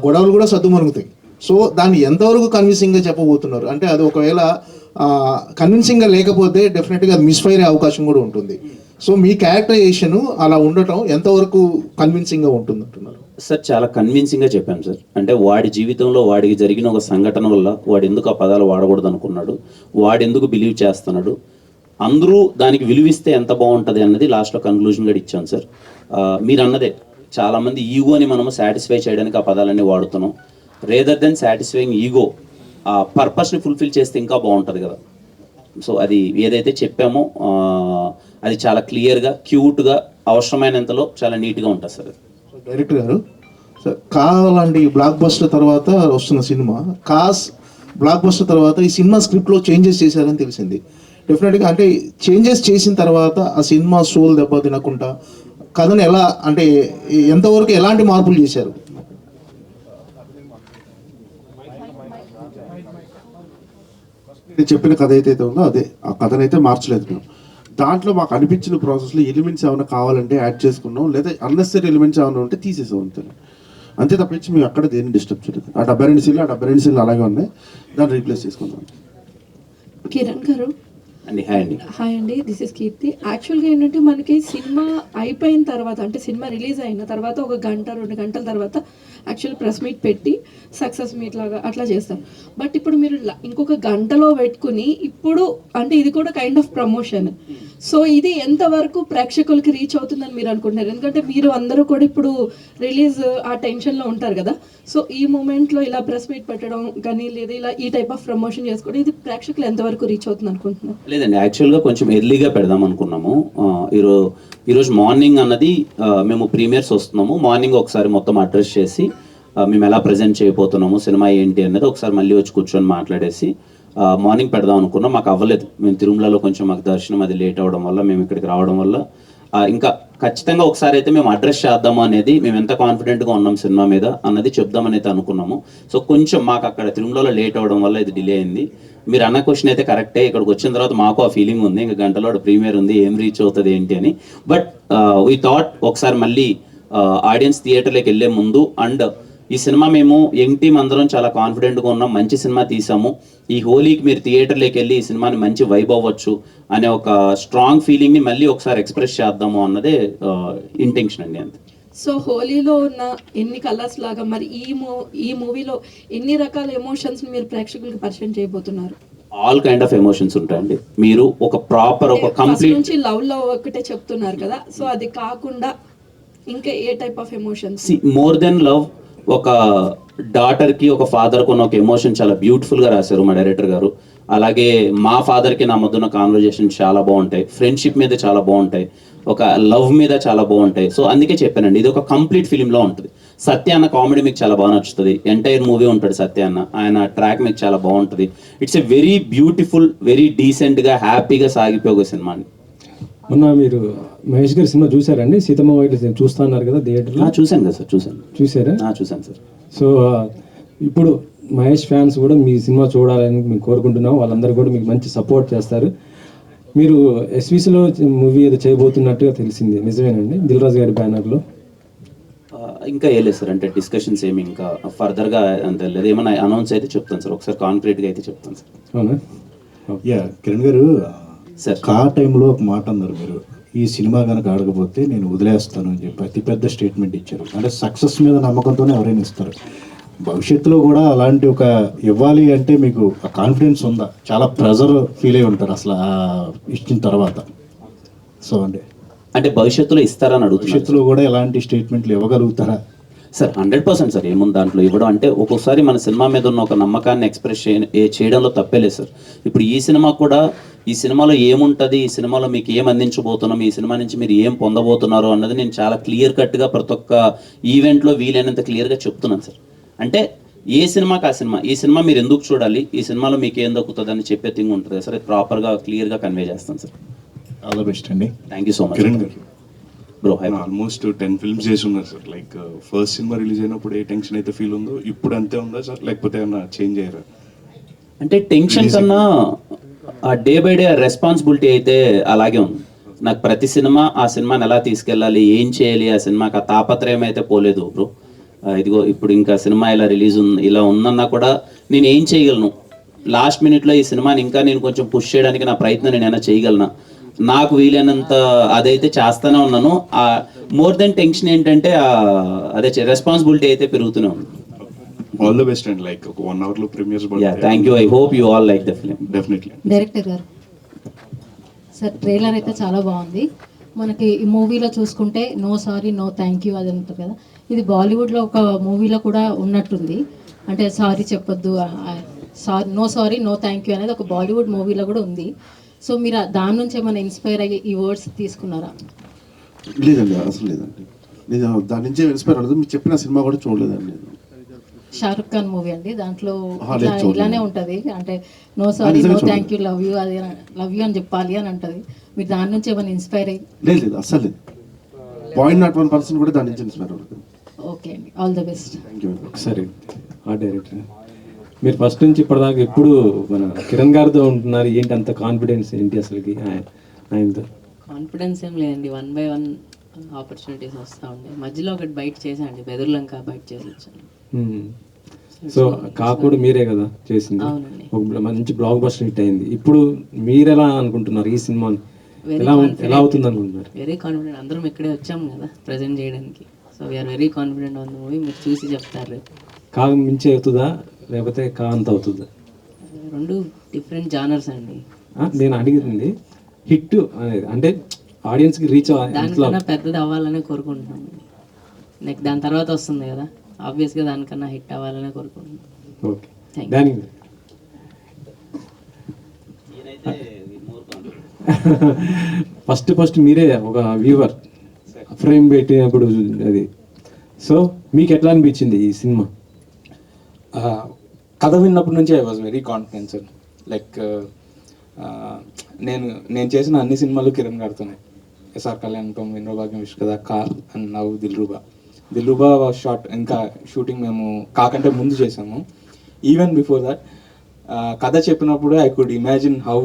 గొడవలు కూడా సద్దుమణుగుతాయి. సో దాన్ని ఎంతవరకు కన్విన్సింగ్గా చెప్పబోతున్నారు? అంటే అది ఒకవేళ కన్విన్సింగ్గా లేకపోతే డెఫినెట్గా అది మిస్ఫైర్ అయ్యే అవకాశం కూడా ఉంటుంది. సో మీ క్యారెక్టరైజేషన్ అలా ఉండటం ఎంతవరకు కన్విన్సింగ్గా ఉంటుంది అంటున్నారు? సార్ చాలా కన్విన్సింగ్గా చెప్పాను సార్. అంటే వాడి జీవితంలో వాడికి జరిగిన ఒక సంఘటన వల్ల వాడు ఎందుకు ఆ పదాలు వాడకూడదు అనుకున్నాడు, వాడు ఎందుకు బిలీవ్ చేస్తున్నాడు, అందరూ దానికి విలువిస్తే ఎంత బాగుంటుంది అన్నది లాస్ట్లో కన్క్లూజన్గా ఇచ్చాను సార్. మీరు అన్నదే, చాలామంది ఈగోని మనము సాటిస్ఫై చేయడానికి ఆ పదాలన్నీ వాడుతున్నాం. రేదర్ దెన్ సాటిస్ఫైయింగ్ ఈగో, ఆ పర్పస్ని ఫుల్ఫిల్ చేస్తే ఇంకా బాగుంటుంది కదా. సో అది ఏదైతే చెప్పామో అది చాలా క్లియర్గా, క్యూట్గా, అవసరమైనంతలో చాలా నీట్గా ఉంటుంది సార్. డైరెక్టర్ గారు, సార్ కావాలండి బ్లాక్ బస్టర్ తర్వాత వస్తున్న సినిమా బ్లాక్ బస్టర్ తర్వాత ఈ సినిమా స్క్రిప్ట్లో చేంజెస్ చేశారని తెలిసింది. డెఫినెట్గా అంటే చేంజెస్ చేసిన తర్వాత ఆ సినిమా సోల్ దెబ్బ తినకుండా కథను ఎలా అంటే ఎంతవరకు ఎలాంటి మార్పులు చేశారు? చెప్పిన కథ అయితే ఉందో అదే, ఆ కథనైతే మార్చలేదు మేము. దాంట్లో మాకు అనిపించిన ప్రాసెస్లో ఎలిమెంట్స్ ఏమైనా కావాలంటే యాడ్ చేసుకున్నాం, లేదా అన్నెసరీ ఎలిమెంట్స్ ఏమైనా ఉంటే తీసేసాం అంతే తప్పించి మేము అక్కడ దేన్ని డిస్టర్బ్ చేయలేదు. ఆ 72 సీన్లు అలాగే ఉన్నాయి, దాన్ని రీప్లేస్ చేసుకున్నాం. కిరణ్ గారు హాయ్ అండి, దిస్ ఇస్ కీర్తి. యాక్చువల్గా ఏంటంటే మనకి సినిమా అయిపోయిన తర్వాత, అంటే సినిమా రిలీజ్ అయిన తర్వాత 1 గంట 2 గంటల తర్వాత యాక్చువల్ ప్రెస్ మీట్ పెట్టి సక్సెస్ మీట్ లాగా అట్లా చేస్తాం. బట్ ఇప్పుడు మీరు ఇంకొక గంటలో పెట్టుకుని ఇప్పుడు అంటే ఇది కూడా కైండ్ ఆఫ్ ప్రమోషన్. సో ఇది ఎంతవరకు ప్రేక్షకులకి రీచ్ అవుతుందని మీరు అనుకుంటున్నారు? ఎందుకంటే మీరు అందరూ కూడా ఇప్పుడు రిలీజ్ ఆ టెన్షన్లో ఉంటారు కదా. సో ఈ మూమెంట్లో ఇలా ప్రెస్ మీట్ పెట్టడం కానీ లేదా ఇలా ఈ టైప్ ఆఫ్ ప్రమోషన్ చేసుకోవడం ఇది ప్రేక్షకులు ఎంతవరకు రీచ్ అవుతుంది అనుకుంటున్నారు? లేదండి, యాక్చువల్గా కొంచెం ఎర్లీగా పెడదాం అనుకున్నాము. ఈరోజు మార్నింగ్ అన్నది మేము ప్రీమియర్స్ వస్తున్నాము, మార్నింగ్ ఒకసారి మొత్తం అడ్రస్ చేసి మేము ఎలా ప్రజెంట్ చేయబోతున్నాము, సినిమా ఏంటి అనేది ఒకసారి మళ్ళీ వచ్చి కూర్చొని మాట్లాడేసి మార్నింగ్ పెడదాం అనుకున్నాం. మాకు అవ్వలేదు, మేము తిరుమలలో కొంచెం మాకు దర్శనం అది లేట్ అవ్వడం వల్ల, మేము ఇక్కడికి రావడం వల్ల ఇంకా ఖచ్చితంగా ఒకసారి అయితే మేము అడ్రస్ చేద్దాము అనేది, మేము ఎంత కాన్ఫిడెంట్గా ఉన్నాం సినిమా మీద అన్నది చెప్దామని అయితే అనుకున్నాము. సో కొంచెం మాకు అక్కడ తిరుమలలో లేట్ అవ్వడం వల్ల ఇది డిలే అయింది. మీరు అన్న క్వశ్చన్ అయితే కరెక్టే, ఇక్కడికి వచ్చిన తర్వాత మాకు ఆ ఫీలింగ్ ఉంది, ఇంకా గంటలో ప్రీమియర్ ఉంది, ఏం రీచ్ అవుతుంది ఏంటి అని. బట్ వీ థాట్ ఒకసారి మళ్ళీ ఆడియన్స్ థియేటర్లోకి వెళ్ళే ముందు, అండ్ ఈ సినిమా మేము యంగ్ టీమ్ అందరం చాలా కాన్ఫిడెంట్గా ఉన్నాం, మంచి సినిమా తీసాము, ఈ హోలీకి మీరు థియేటర్లోకి వెళ్ళి ఈ సినిమాని మంచి వైబ్ అవ్వచ్చు అనే ఒక స్ట్రాంగ్ ఫీలింగ్ని మళ్ళీ ఒకసారి ఎక్స్ప్రెస్ చేద్దాము అన్నదే ఇంటెన్షన్ అండి అంతే. సో హోలీలో ఉన్న ఎన్ని కలర్స్ లాగా మరి ఈ మూవీలో ఎన్ని రకాల ఎమోషన్స్ మీరు ప్రేక్షకులకు పరిచయం చేయబోతున్నారు? ఆల్ కైండ్ ఆఫ్ ఎమోషన్స్ ఉంటాయండి. మీరు ఒక ప్రాపర్ ఒక కంప్లీట్ నుంచి లవ్ ఒకటే చెప్తున్నారు కదా, సో అది కాకుండా ఇంకా ఏ type of emotions? More than love, ఒక డాటర్కి ఒక ఫాదర్కి ఉన్న ఒక ఎమోషన్ చాలా బ్యూటిఫుల్గా రాశారు మా డైరెక్టర్ గారు. అలాగే మా ఫాదర్కి నా మధ్యన కాన్వర్జేషన్ చాలా బాగుంటాయి, ఫ్రెండ్షిప్ మీద చాలా బాగుంటాయి, ఒక లవ్ మీద చాలా బాగుంటాయి. సో అందుకే చెప్పానండి, ఇది ఒక కంప్లీట్ ఫిలింలో ఉంటుంది. సత్య అన్న కామెడీ మీకు చాలా బాగా నచ్చుతుంది, ఎంటైర్ మూవీ ఉంటాడు సత్య అన్న, ఆయన ట్రాక్ మీకు చాలా బాగుంటుంది. It's a very beautiful, very డీసెంట్గా హ్యాపీగా సాగిపోయే ఒక సినిమా అండి. మొన్న మీరు మహేష్ గారి సినిమా చూసారండి, సీతమ్మ వైట్ చూస్తా అన్నారు కదా థియేటర్లో? చూశాను కదా సార్, చూసారా? చూశాను సార్. సో ఇప్పుడు మహేష్ ఫ్యాన్స్ కూడా మీ సినిమా చూడాలని మేము కోరుకుంటున్నాం, వాళ్ళందరూ కూడా మీకు మంచి సపోర్ట్ చేస్తారు. మీరు ఎస్విసిలో మూవీ ఏదో చేయబోతున్నట్టుగా తెలిసింది, నిజమేనండి? దిల్ రాజు గారి బ్యానర్లో? ఇంకా వేయలేదు సార్, అంటే డిస్కషన్స్ ఏమి ఇంకా ఫర్దర్గా అంత లేదు. ఏమైనా అనౌన్స్ అయితే చెప్తాను సార్, ఒకసారి కాన్క్రీట్గా అయితే చెప్తాను సార్. అవునా? కిరణ్ గారు సార్, ఆ టైంలో ఒక మాట అన్నారు మీరు, ఈ సినిమా కనుక ఆడకపోతే నేను వదిలేస్తాను అని చెప్పి అతిపెద్ద స్టేట్మెంట్ ఇచ్చారు. అంటే సక్సెస్ మీద నమ్మకంతోనే ఎవరైనా ఇస్తారు. భవిష్యత్తులో కూడా అలాంటి ఒక ఇవ్వాలి అంటే మీకు కాన్ఫిడెన్స్ ఉందా? చాలా ప్రెజర్ ఫీల్ అయి ఉంటారు అసలు ఇచ్చిన తర్వాత. సో అంటే భవిష్యత్తులో ఇస్తారని అడుగుతున్నారు. భవిష్యత్తులో కూడా ఎలాంటి స్టేట్మెంట్లు ఇవ్వగలుగుతారా? సార్ 100% సార్, ఏముంది దాంట్లో ఇవ్వడం అంటే, ఒక్కోసారి మన సినిమా మీద ఉన్న ఒక నమ్మకాన్ని ఎక్స్ప్రెస్ చేయడంలో తప్పేలేదు సార్. ఇప్పుడు ఈ సినిమా కూడా, ఈ సినిమాలో ఏముంటుంది, ఈ సినిమాలో మీకు ఏం అందించబోతున్నాం, ఈ సినిమా నుంచి మీరు ఏం పొందబోతున్నారు అన్నది నేను చాలా క్లియర్ కట్గా ప్రతి ఒక్క ఈవెంట్లో వీలైనంత క్లియర్గా చెప్తున్నాను సార్. అంటే ఏ సినిమాకి ఆ సినిమా, ఈ సినిమా మీరు ఎందుకు చూడాలి, ఈ సినిమాలో మీకు ఏం దక్కుతుంది అని చెప్పే థింగ్ ఉంటుంది సార్, ప్రాపర్గా క్లియర్గా కన్వే చేస్తాను సార్. ఆల్ ద బెస్ట్ అండి. Thank you so much. Bro almost 10 films చేసి ఉన్నారు sir. Like first cinema release అయినప్పుడు ఏ టెన్షన్ అయితే ఫీల్ ఉందో ఇప్పుడు అంతే ఉందా సార్, లేకపోతే ఏమన్నా చేంజ్ అయ్యారా? అంటే టెన్షన్ కన్నా ఆ డే బై డే రెస్పాన్సిబిలిటీ అయితే అలాగే ఉంది. నాకు ప్రతి సినిమా ఆ సినిమాని ఎలా తీసుకెళ్ళాలి, ఏం చేయాలి, ఆ సినిమాకి ఆ తాపత్రయం అయితే పోలేదు బ్రో. ఇదిగో ఇప్పుడు ఇంకా సినిమా ఇలా రిలీజ్ ఇలా ఉందన్నా కూడా నేను ఏం చేయగలను, లాస్ట్ మినిట్లో ఈ సినిమాని ఇంకా నేను కొంచెం పుష్ చేయడానికి నా ప్రయత్నం నేను ఏమైనా చేయగలనా, నాకు వీలైనంత అదైతే చేస్తూనే ఉన్నాను. మోర్ దెన్ టెన్షన్ ఏంటంటే అదే రెస్పాన్సిబిలిటీ అయితే పెరుగుతూనే ఉంది. All the best and like ఒక 1 hour లో premieres yeah thank you. I hope you all like the film. Definitely. Director గారు సార్, ట్రైలర్ అయితే చాలా బాగుంది. మనకి ఈ మూవీలో చూసుకుంటే no sorry no thank you అది ఉంటుంది కదా, ఇది బాలీవుడ్లో ఒక మూవీలో కూడా ఉన్నట్టుంది. అంటే సారీ చెప్పొద్దు సారీ నో థ్యాంక్ యూ అనేది ఒక బాలీవుడ్ మూవీలో కూడా ఉంది. సో మీరు దాని నుంచి ఏమైనా ఇన్స్పైర్ అయ్యి ఈ వర్డ్స్ తీసుకున్నారా? లేదండి, అసలు లేదండి. నేను దాని నుంచే ఇన్స్పైర్ అవ్వలేదు. మీరు చెప్పిన సినిమా కూడా చూడలేదండి నేను. షారుఖ్ ఖాన్ మూవీ అండి, దాంట్లో లేదు, ఇలానే ఉంటుంది, అంటే no sorry no thank you love you అది లవ్ యూ అని చెప్పాలి అని ఉంటుంది. మీరు దాని నుంచి ఏమైనా ఇన్స్పైర్ అయ్యి? లేదు అసలు లేదు. 0.01% కూడా దాని నుంచి ఇన్స్పైర్ అవ్వలేదు. ఓకే అండి, all the best. Thank you. సరే ఆ డైరెక్టర్ మీరు ఫస్ట్ నుంచి ఇప్పటిదాకా ఎప్పుడు మన కిరణ్ గారితో ఉంటున్నారు, ఏంటి అంత కాన్ఫిడెన్స్ ఏంటి అసలుకి ఆయనతో? కాన్ఫిడెన్స్ ఏం లేదండి, 1 by 1 ఆపర్చునిటీస్ వస్తూ ఉండే. మధ్యలో ఒకటి బయట చేశానండి, బెదుర్లంక బయట చేసి వచ్చాను. సో కాకుండా మీరే కదా చేసింది, అవునండి. ఒక మంచి బ్లాక్ బస్టర్ హిట్ అయింది. ఇప్పుడు మీరు ఎలా అనుకుంటున్నారు ఈ సినిమా ఎలా అవుతుంది అనుకుంటున్నారు? వెరీ కాన్ఫిడెంట్, అందరం ఇక్కడే వచ్చాము కదా ప్రజెంట్ చేయడానికి. So we are very confident on the movie. మీరు చూసి చెప్తారు. కా మించి అవుతుందా లేకపోతే కా అంత అవుతుందా? రెండు డిఫరెంట్ జానర్స్ అండి. నేను అడిగింది హిట్ అనేది అంటే ఆడియన్స్కి రీచ్ దానికన్నా పెద్దది అవ్వాలనే కోరుకుంటున్నాను. నెక్స్ట్ దాని తర్వాత వస్తుంది కదా, ఆబ్వియస్గా దానికన్నా హిట్ అవ్వాలనే కోరుకుంటున్నాను. ఓకే, దానికి ఫస్ట్ మీరే ఒక వ్యూవర్ ఫ్రేమ్ పెట్టినప్పుడు అది. సో మీకు ఎట్లా అనిపించింది ఈ సినిమా? కథ విన్నప్పటి నుంచి I was very confident sir. Like నేను చేసిన అన్ని సినిమాలు కిరణ్ గారితోనే. ఎస్ఆర్ కళ్యాణం, వినోభాగ్యం విష్కదా, కా and now Dilruba was short. ఇంకా షూటింగ్ మేము కాకంటే ముందు చేసాము. ఈవెన్ బిఫోర్ దట్ కథ చెప్పినప్పుడు I could imagine how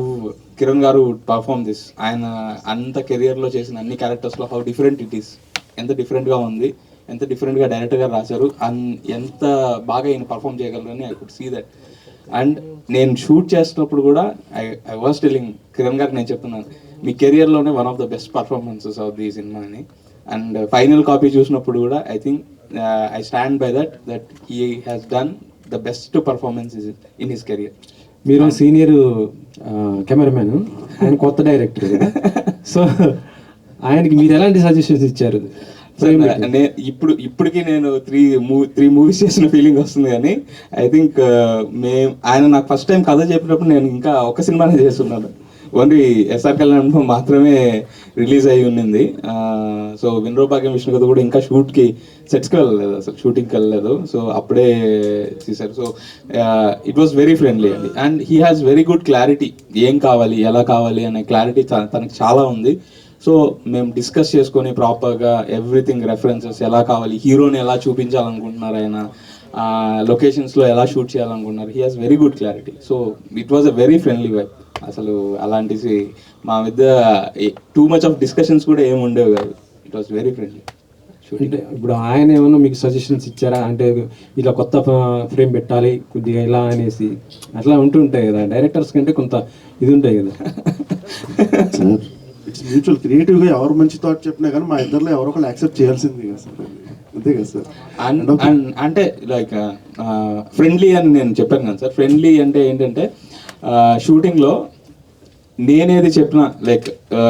Kiran గారు వుడ్ పర్ఫార్మ్ దిస్. ఆయన అంత కెరియర్లో చేసిన అన్ని క్యారెక్టర్స్లో హౌ డిఫరెంట్ ఇట్ ఈస్, ఎంత డిఫరెంట్గా ఉంది, ఎంత డిఫరెంట్గా డైరెక్టర్ గారు రాశారు, ఎంత బాగా ఈయన పర్ఫామ్ చేయగలరు అని I could see that. And నేను షూట్ చేస్తున్నప్పుడు కూడా ఐ వాజ్ టెల్లింగ్ కిరణ్ గారికి, నేను చెప్తున్నాను మీ కెరియర్లోనే one of the best performances of the cinema అని. అండ్ ఫైనల్ కాపీ చూసినప్పుడు కూడా I think I stand by that he has done the best performance in his career. మీరు సీనియర్ కెమెరామెన్, ఆయన కొత్త డైరెక్టర్ కదా, సో ఆయనకి మీరు ఎలాంటి సజెషన్స్ ఇచ్చారు? ఇప్పటికీ నేను త్రీ మూవీస్ చేసిన ఫీలింగ్ వస్తుంది. కానీ ఐ థింక్ ఆయన నాకు ఫస్ట్ టైం కథ చెప్పినప్పుడు నేను ఇంకా ఒక సినిమానే చేస్తున్నాను. ఓన్లీ ఎస్ఆర్ కళ్యాణం మాత్రమే రిలీజ్ అయ్యి ఉన్నింది. సో వినోభాగ్యం విష్ణుకథ కూడా ఇంకా షూట్కి సెట్స్కి వెళ్ళలేదు, అసలు షూటింగ్కి వెళ్ళలేదు. సో అప్పుడే చేశారు. So it was very friendly అండి. And he has very good clarity, ఏం కావాలి ఎలా కావాలి అనే క్లారిటీ తనకి చాలా ఉంది. సో మేము డిస్కస్ చేసుకొని ప్రాపర్గా ఎవ్రీథింగ్ రెఫరెన్సెస్ ఎలా కావాలి, హీరోని ఎలా చూపించాలనుకుంటున్నారు, ఆయన లొకేషన్స్లో ఎలా షూట్ చేయాలనుకుంటున్నారు, he has very good clarity. So it was a very friendly vibe. అసలు అలాంటివి మా మధ్య టూ మచ్ ఆఫ్ డిస్కషన్స్ కూడా ఏమి ఉండేవి కాదు. It was very friendly. అంటే ఇప్పుడు ఆయన ఏమన్నా మీకు సజెషన్స్ ఇచ్చారా, అంటే ఇలా కొత్త ఫ్రేమ్ పెట్టాలి కొద్దిగా ఇలా అనేసి, అట్లా ఉంటుంటాయి కదా డైరెక్టర్స్ కంటే కొంత ఇది ఉంటాయి కదా సార్? It's mutual. క్రియేటివ్గా ఎవరు మంచి థాట్ చెప్పినా కానీ మా ఇద్దరిలో ఎవరో ఒకళ్ళు యాక్సెప్ట్ చేయాల్సింది కదా సార్, అంతే కదా సార్? అంటే లైక్ ఫ్రెండ్లీ అని నేను చెప్పాను కదా సార్. ఫ్రెండ్లీ అంటే ఏంటంటే షూటింగ్లో నేనేది చెప్పినా, లైక్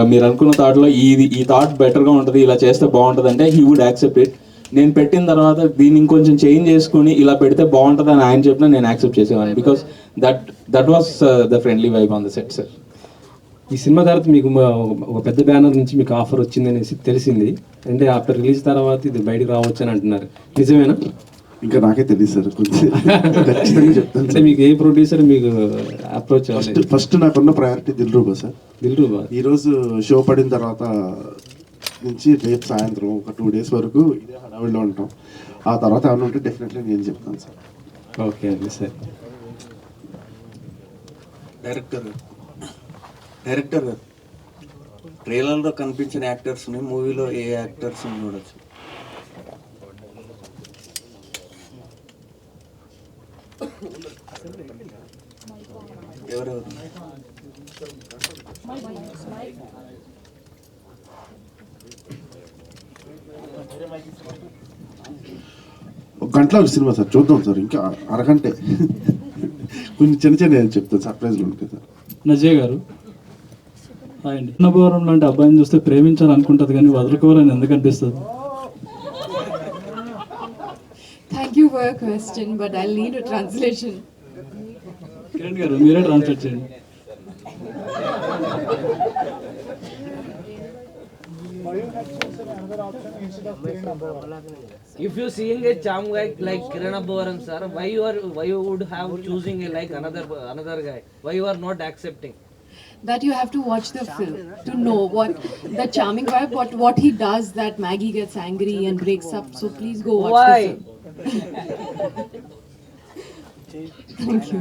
మీరు అనుకున్న థాట్లో ఈ థాట్ బెటర్గా ఉంటుంది, ఇలా చేస్తే బాగుంటుంది అంటే హీ వుడ్ యాక్సెప్ట్ ఇట్. నేను పెట్టిన తర్వాత దీన్ని ఇంకొంచెం చేంజ్ చేసుకుని ఇలా పెడితే బాగుంటుంది అని ఆయన చెప్పినా నేను యాక్సెప్ట్ చేసేవాడిని. Because that was the friendly vibe on the set sir. ఈ సినిమా తర్వాత మీకు ఒక పెద్ద బ్యానర్ నుంచి మీకు ఆఫర్ వచ్చింది అనేసి తెలిసింది, అంటే ఆఫ్టర్ రిలీజ్ తర్వాత ఇది బయటకు రావచ్చు అని అంటున్నారు, నిజమేనా? ఇంకా నాకే తెలియదు సార్, కొంచెం ఖచ్చితంగా చెప్తాను. అంటే మీకు ఏ ప్రొడ్యూసర్ మీకు అప్రోచ్? ఫస్ట్ నాకున్న ప్రయారిటీ దిల్రూబా సార్. దిల్రూబా ఈరోజు షో పడిన తర్వాత నుంచి రేపు సాయంత్రం ఒక 2 days వరకు ఇదే హడావిడిలో ఉంటాం. ఆ తర్వాత ఏమైనా ఉంటే డెఫినెట్లీ నేను చెప్తాను సార్. ఓకే అండి సార్. డైరెక్టర్ గారు, ట్రైలర్లో కనిపించిన యాక్టర్స్ని మూవీలో ఏ యాక్టర్స్ని చూడొచ్చు? ఎవరెవరు? ఒక గంటలో సినిమా సార్, చూద్దాం సార్. ఇంకా అరగంటే కొన్ని చిన్న చెప్తాను, సర్ప్రైజ్లు ఉంటాయి సార్. నజయ్ గారు, అండి అన్నభవరం లాంటి అబ్బాయిని చూస్తే ప్రేమించాలనుకుంటుంది కానీ వదులుకోవాలని ఎందుకు అనిపిస్తుంది? Thank you for your question, but I'll need a translation. Kiran గారు మీరే ట్రాన్స్లేట్ చేయండి. If you seeing a charm guy like Kiran Abhivaram sir, why you would have choosing a like another guy? Why you are not accepting? That you have to watch the film to know what the charming vibe, what he does, that Maggie gets angry and breaks up. So please go watch Why? the film. Thank you.